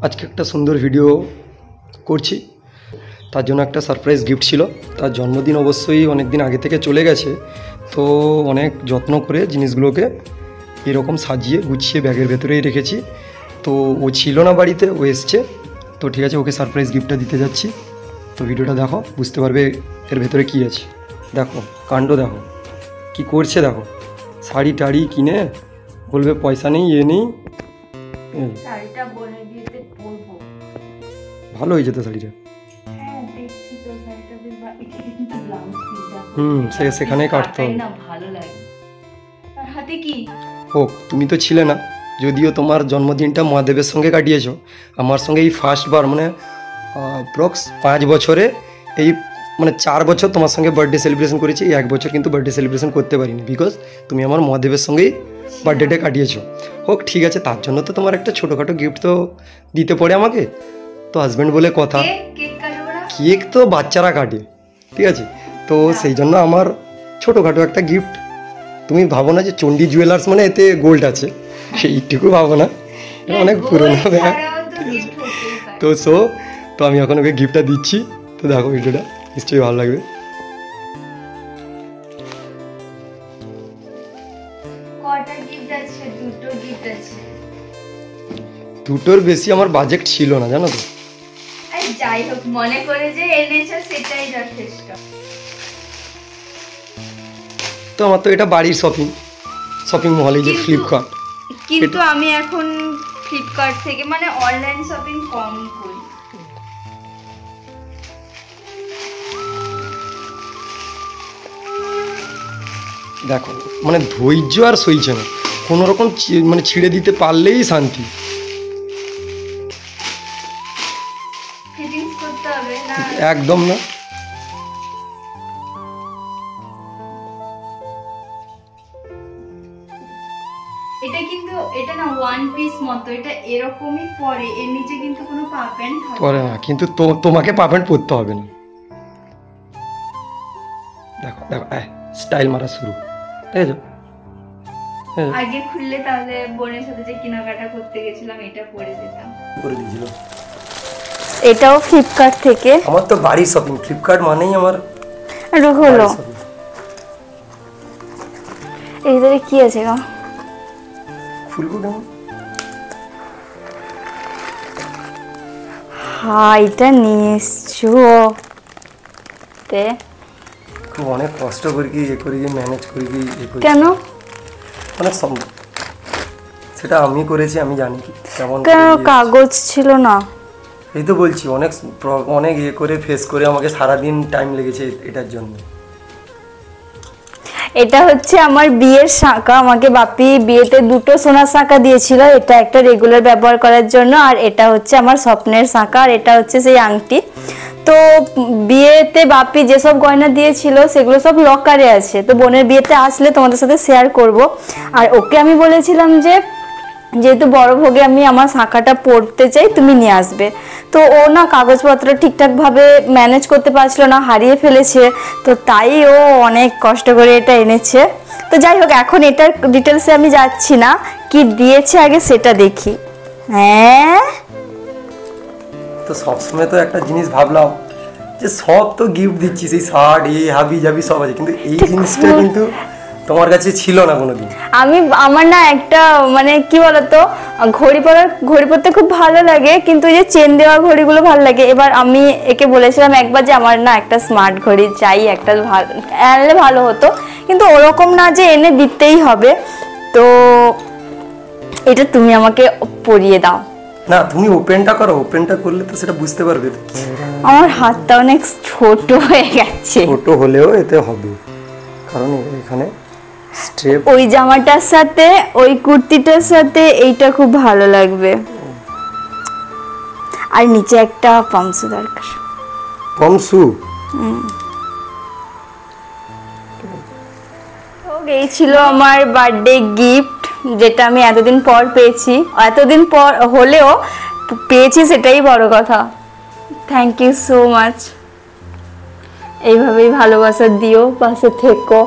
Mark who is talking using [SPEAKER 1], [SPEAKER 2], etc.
[SPEAKER 1] আজকে একটা সুন্দর ভিডিও করছি, তার জন্য একটা সারপ্রাইজ গিফট ছিল। তার জন্মদিন অবশ্যই অনেক দিন আগে থেকে চলে গেছে, তো অনেক যত্ন করে জিনিসগুলোকে এরকম সাজিয়ে গুছিয়ে ব্যাগের ভেতরেই রেখেছি। তো ও ছিল না বাড়িতে, ও এসছে, তো ঠিক আছে ওকে সারপ্রাইজ গিফটটা দিতে যাচ্ছি। তো ভিডিওটা দেখো, বুঝতে পারবে এর ভেতরে কী আছে। দেখো কাণ্ড, দেখো কি করছে, দেখো শাড়ি টাড়ি কিনে বলবে পয়সা নেই, এ নেই।
[SPEAKER 2] শাড়িটা বলে দিতে বলবো,
[SPEAKER 1] ভালো হয়ে যেত শাড়িটা।
[SPEAKER 2] হ্যাঁ দেখছি তো শাড়িটা বেশ এটা কিন্তু ব্লাউজ
[SPEAKER 1] পিস সেখানে কাটতো
[SPEAKER 2] না, ভালো লাগে। আর হাতে কি
[SPEAKER 1] হোক, তুমি তো ছিলে না, যদিও তোমার জন্মদিনটা মহাদেবের সঙ্গে কাটিয়েছো, আমার সঙ্গে এই ফার্স্টবার মানে অ্যাপ্রক্স 5 বছরে এই মানে 4 বছর তোমার সঙ্গে বার্থডে সেলিব্রেশন করেছি, এই 1 বছর কিন্তু বার্থডে সেলিব্রেশন করতে পারিনি, বিকজ তুমি আমার মহাদেবের সঙ্গেই বার্থডেটা কাটিয়েছো। হোক ঠিক আছে, তার জন্য তো তোমার একটা ছোটোখাটো গিফট তো দিতে পড়ে আমাকে, তো হাজব্যান্ড বলে কথা, কেক তো বাচ্চারা কাটে, ঠিক আছে, তো সেই জন্য আমার ছোটোখাটো একটা গিফট। তুমি ভাবো না যে চণ্ডী জুয়েলার্স মানে এতে গোল্ড আছে, সেইটুকু ভাবো না, অনেক পুরোনো ব্যাগ, ঠিক আছে। তো আমি এখন ওকে গিফটটা দিচ্ছি, তো দেখো ভিডিওটা নিশ্চয়ই ভালো লাগবে। দুটোর বেশি আমার বাজেট ছিল না, জানো তো।
[SPEAKER 2] যাই হোক, মনে করে যে এনেছো সেটাই যথেষ্ট।
[SPEAKER 1] তো আমার তো এটা বাড়ির শপিং মলে, যে ফ্লিপকার্ট,
[SPEAKER 2] কিন্তু আমি এখন ফ্লিপকার্ট থেকে মানে অনলাইন শপিং কম করি।
[SPEAKER 1] দেখো মানে ধৈর্য আর সইছে না, কোনো রকম মানে ছিঁড়ে দিতে পারলেই শান্তি।
[SPEAKER 2] ফিটিংস করতে হবে না,
[SPEAKER 1] একদম না।
[SPEAKER 2] এটা কিন্তু এটা না ওয়ান পিস মতো, এটা এরকমই পরে, এর নিচে কিন্তু কোনো পা প্যান্ট
[SPEAKER 1] পরে না, কিন্তু তোমাকে পা প্যান্ট পরতে হবে না। দেখো দেখো স্টাইল মারা শুরু, ঠিক আছে।
[SPEAKER 2] আগে খুললে তাহলে বোনের সাথে যে কেনাকাটা করতে গেছিলাম এটা পরে যেতাম,
[SPEAKER 1] করে দিয়েছিল।
[SPEAKER 2] এটাও ফ্লিপকার্ট থেকে।
[SPEAKER 1] আমার তো বাড়ির শপিং, ফ্লিপকার্ট মানেই আমার
[SPEAKER 2] হলো। এটারে কি আছে গো,
[SPEAKER 1] ফুলকো কেমন?
[SPEAKER 2] হ্যাঁ এটা নিয়ে এসছো,
[SPEAKER 1] খুব অনেক কষ্ট করে কি ম্যানেজ করে কি
[SPEAKER 2] কেন
[SPEAKER 1] অনেক সম্ভব, সেটা আমি করেছি, আমি জানি কি কেমন।
[SPEAKER 2] কাগজ ছিল না,
[SPEAKER 1] এই তো বলছি অনেক করে ফেস করে আমাকে সারাদিন টাইম লেগেছে এটার জন্য।
[SPEAKER 2] এটা হচ্ছে আমার বিয়ের শাঁখা, আমাকে বাপি বিয়েতে 2টো সোনার শাঁখা দিয়েছিল, এটা একটা রেগুলার ব্যবহার করার জন্য, আর এটা হচ্ছে আমার স্বপ্নের শাঁখা, আর এটা হচ্ছে সেই আংটি। তো বিয়েতে বাপি যেসব গয়না দিয়েছিল সেগুলো সব লকারে আছে, তো বোনের বিয়েতে আসলে তোমাদের সাথে শেয়ার করব। আর ওকে আমি বলেছিলাম যে যেহেতু বড় ভোগে আমি আমার শাঁখাটা পরতে চাই, তুমি নিয়ে আসবে। তো ও না কাগজপত্র ঠিকঠাকভাবে ম্যানেজ করতে পারছিল না, হারিয়ে ফেলেছে, তো তাই ও অনেক কষ্ট করে এটা এনেছে। তো যাই হোক, এখন এটার ডিটেলসে আমি যাচ্ছি না, কি দিয়েছে আগে সেটা দেখি। হ্যাঁ
[SPEAKER 1] তো সবসময় তো একটা জিনিস ভাবলাম যে সব তো গিফট দিচ্ছি, সেই শার্ট হাবি জাবি সব আছে, কিন্তু এই জিনিসটা কিন্তু তোমার কাছে ছিল না কোনোদিন।
[SPEAKER 2] আমার না একটা মানে কি বলতো, ঘড়ি পরতে খুব ভালো লাগে, কিন্তু এই যে চেন দেওয়া ঘড়িগুলো ভালো লাগে। এবার আমি একে বলেছিলাম একবার যে আমার না একটা স্মার্ট ঘড়ি চাই, একটা আনলে ভালো হতো, কিন্তু ওরকম না যে এনে দিতেই হবে। তো এটা তুমি আমাকে পরিয়ে দাও
[SPEAKER 1] না, তুমি ওপেনটা করো, ওপেনটা করলে তো সেটা বুঝতে পারবে।
[SPEAKER 2] আমার হাতটা অনেক ছোট হয়ে গেছে।
[SPEAKER 1] ছোট হলেও এতে হবে, কারণ এখানে স্ট্রেপ,
[SPEAKER 2] ওই জামাটার সাথে ওই কুর্তিটার সাথে এইটা খুব ভালো লাগবে, আর নিচে একটা পামসু দরকার।
[SPEAKER 1] পামসু
[SPEAKER 2] এই ছিল আমার বার্থডে গিফট, যেটা আমি এতদিন পর পেয়েছি, এতদিন পর হলেও পেয়েছি, সেটাই বড় কথা। থ্যাংক ইউ সো মাচ, এইভাবেই ভালোবাসা দিও, পাশে থেকো।